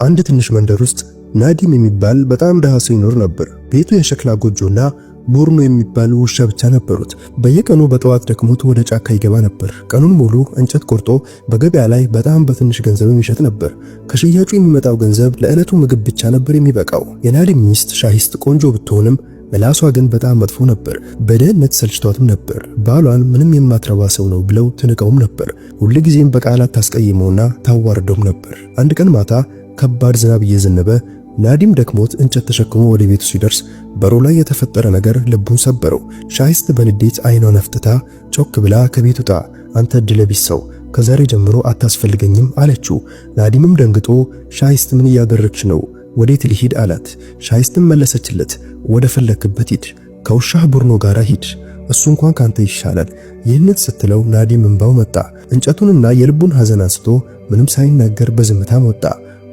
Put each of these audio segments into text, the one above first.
አንድ ትንሽ መንደር ውስጥ ናዲም የሚባል በጣም ደሃ ሰው ይኖር ነበር። ቤቱ የሸክላ ጎጆና ቡርኖ የሚባል ውሻ ብቻ ነበሩት። በየቀኑ በጠዋት ደክሞት ወደ ጫካ ይገባ ነበር። ቀኑን ሙሉ እንጨት ቆርጦ በገበያ ላይ በጣም በትንሽ ገንዘብ የሚሸጥ ነበር። ከሽያጩ የሚመጣው ገንዘብ ለዕለቱ ምግብ ብቻ ነበር የሚበቃው። የናዲም ሚስት ሻሂስት ቆንጆ ብትሆንም ምላሷ ግን በጣም መጥፎ ነበር። በደህንነት ሰልችቷትም ነበር። ባሏን ምንም የማትረባ ሰው ነው ብለው ትንቀውም ነበር። ሁልጊዜም በቃላት ታስቀይመውና ታዋርደውም ነበር። አንድ ቀን ማታ ከባድ ዝናብ እየዘነበ ናዲም ደክሞት እንጨት ተሸክሞ ወደ ቤቱ ሲደርስ በሩ ላይ የተፈጠረ ነገር ልቡን ሰበረው። ሻሂስት በንዴት አይኗን አፍጥታ ጮክ ብላ ከቤት ውጣ፣ አንተ ዕድለቢስ ሰው፣ ከዛሬ ጀምሮ አታስፈልገኝም አለችው። ናዲምም ደንግጦ ሻሂስት ምን እያደረግች ነው? ወዴት ልሂድ አላት። ሻሂስትም መለሰችለት፣ ወደ ፈለክበት ሂድ፣ ከውሻህ ቡርኖ ጋር ሂድ፣ እሱ እንኳን ካንተ ይሻላል። ይህንን ስትለው ናዲም እንባው መጣ። እንጨቱንና የልቡን ሐዘን አንስቶ ምንም ሳይናገር በዝምታም ወጣ።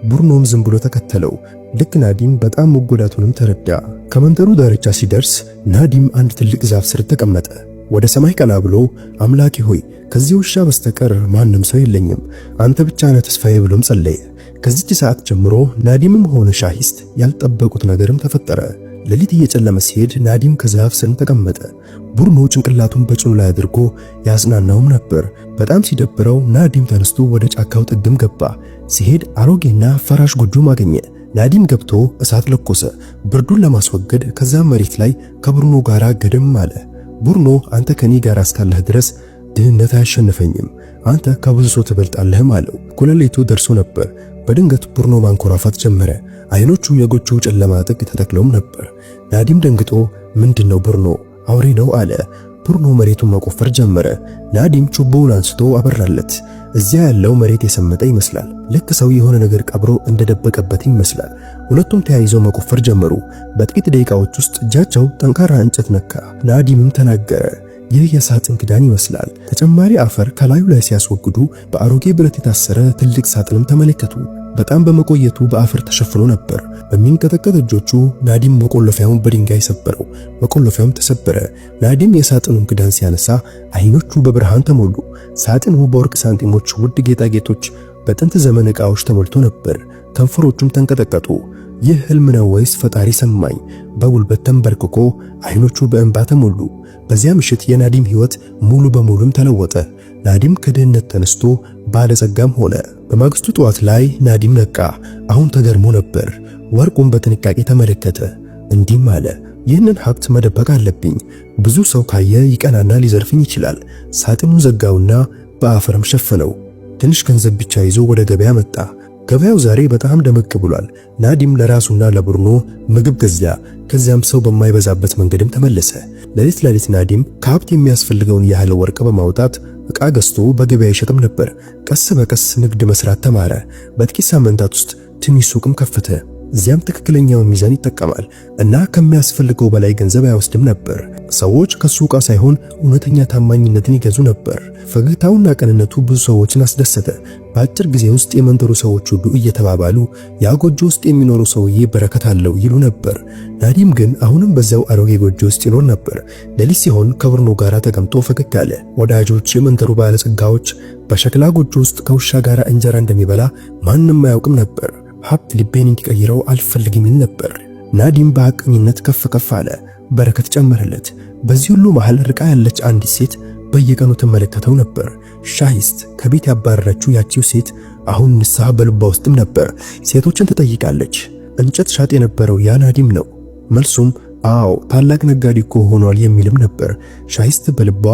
ቡርኖም ዝም ብሎ ተከተለው። ልክ ናዲም በጣም መጎዳቱንም ተረዳ። ከመንደሩ ዳርቻ ሲደርስ ናዲም አንድ ትልቅ ዛፍ ስር ተቀመጠ። ወደ ሰማይ ቀና ብሎ አምላኬ ሆይ ከዚህ ውሻ በስተቀር ማንም ሰው የለኝም፣ አንተ ብቻ ነህ ተስፋዬ ብሎም ጸለየ። ከዚች ሰዓት ጀምሮ ናዲምም ሆነ ሻሂስት ያልጠበቁት ነገርም ተፈጠረ። ሌሊት እየጨለመ ሲሄድ ናዲም ከዛፍ ስር ተቀመጠ። ቡርኖ ጭንቅላቱን በጭኑ ላይ አድርጎ ያጽናናውም ነበር። በጣም ሲደብረው ናዲም ተነስቶ ወደ ጫካው ጥግም ገባ። ሲሄድ አሮጌና ፈራሽ ጎጆም አገኘ። ናዲም ገብቶ እሳት ለኮሰ ብርዱን ለማስወገድ። ከዛም መሬት ላይ ከቡርኖ ጋር ገደም አለ። ቡርኖ አንተ ከኔ ጋር እስካለህ ድረስ ድህነት አያሸንፈኝም፣ አንተ ከብዙ ሰው ትበልጣለህም አለው። ኩለሌቱ ደርሶ ነበር። በድንገት ቡርኖ ማንኮራፋት ጀመረ። አይኖቹ የጎጆው ጨለማ ጥግ ተተክለውም ነበር። ናዲም ደንግጦ ምንድነው ቡርኖ አውሬ ነው አለ። ቡርኖ መሬቱን መቆፈር ጀመረ። ናዲም ችቦውን አንስቶ አበራለት። እዚያ ያለው መሬት የሰመጠ ይመስላል። ልክ ሰው የሆነ ነገር ቀብሮ እንደደበቀበት ይመስላል። ሁለቱም ተያይዘው መቆፈር ጀመሩ። በጥቂት ደቂቃዎች ውስጥ እጃቸው ጠንካራ እንጨት ነካ። ናዲምም ተናገረ፣ ይህ የሳጥን ክዳን ይመስላል። ተጨማሪ አፈር ከላዩ ላይ ሲያስወግዱ በአሮጌ ብረት የታሰረ ትልቅ ሳጥንም ተመለከቱ። በጣም በመቆየቱ በአፈር ተሸፍኖ ነበር። በሚንቀጠቀጥ እጆቹ ናዲም መቆለፊያውን በድንጋይ ሰበረው። መቆለፊያውም ተሰበረ። ናዲም የሳጥኑን ክዳን ሲያነሳ አይኖቹ በብርሃን ተሞሉ። ሳጥኑ በወርቅ ሳንቲሞች፣ ውድ ጌጣጌጦች፣ በጥንት ዘመን ዕቃዎች ተሞልቶ ነበር። ከንፈሮቹም ተንቀጠቀጡ። ይህ ህልም ነው ወይስ ፈጣሪ ሰማኝ? በጉልበት ተንበርክኮ አይኖቹ በእንባ ተሞሉ። በዚያ ምሽት የናዲም ሕይወት ሙሉ በሙሉም ተለወጠ። ናዲም ከድህነት ተነስቶ ባለጸጋም ሆነ። በማግስቱ ጠዋት ላይ ናዲም ነቃ። አሁን ተገርሞ ነበር። ወርቁን በጥንቃቄ ተመለከተ። እንዲህም አለ፣ ይህንን ሀብት መደበቅ አለብኝ። ብዙ ሰው ካየ ይቀናና ሊዘርፍኝ ይችላል። ሳጥኑን ዘጋውና በአፈርም ሸፈነው። ትንሽ ገንዘብ ብቻ ይዞ ወደ ገበያ መጣ። ገበያው ዛሬ በጣም ደመቅ ብሏል። ናዲም ለራሱና ለቡርኖ ምግብ ገዛ። ከዚያም ሰው በማይበዛበት መንገድም ተመለሰ። ሌሊት ናዲም ከሀብት የሚያስፈልገውን ያህል ወርቅ በማውጣት ዕቃ ገዝቶ በገበያ ይሸጥም ነበር። ቀስ በቀስ ንግድ መስራት ተማረ። በጥቂት ሳምንታት ውስጥ ትንሽ ሱቅም ከፈተ። እዚያም ትክክለኛውን ሚዛን ይጠቀማል እና ከሚያስፈልገው በላይ ገንዘብ አይወስድም ነበር። ሰዎች ከሱ ዕቃ ሳይሆን እውነተኛ ታማኝነትን ይገዙ ነበር። ፈገግታውና ቅንነቱ ብዙ ሰዎችን አስደሰተ። በአጭር ጊዜ ውስጥ የመንደሩ ሰዎች ሁሉ እየተባባሉ ያ ጎጆ ውስጥ የሚኖሩ ሰውዬ በረከት አለው ይሉ ነበር። ናዲም ግን አሁንም በዚያው አሮጌ ጎጆ ውስጥ ይኖር ነበር። ሌሊት ሲሆን ከቡርኖ ጋር ተቀምጦ ፈገግ አለ። ወዳጆች፣ የመንደሩ ባለጸጋዎች በሸክላ ጎጆ ውስጥ ከውሻ ጋር እንጀራ እንደሚበላ ማንም አያውቅም ነበር። ሀብት ልቤን እንዲቀይረው አልፈልግም ይል ነበር። ናዲም በሐቀኝነት ከፍ ከፍ አለ። በረከት ጨመረለት። በዚህ ሁሉ መሃል ርቃ ያለች አንዲት ሴት በየቀኑ ትመለከተው ነበር። ሻሂስት ከቤት ያባረረችው ያቺው ሴት አሁን ንስሐ በልቧ ውስጥም ነበር። ሴቶችን ትጠይቃለች። እንጨት ሻጥ የነበረው ያ ናዲም ነው? መልሱም አዎ ታላቅ ነጋዴ እኮ ሆኗል የሚልም ነበር። ሻሂስት በልቧ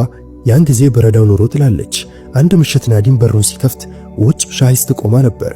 ያን ጊዜ በረዳው ኑሮ ትላለች። አንድ ምሽት ናዲም በሩን ሲከፍት ውጭ ሻሂስት ቆማ ነበር።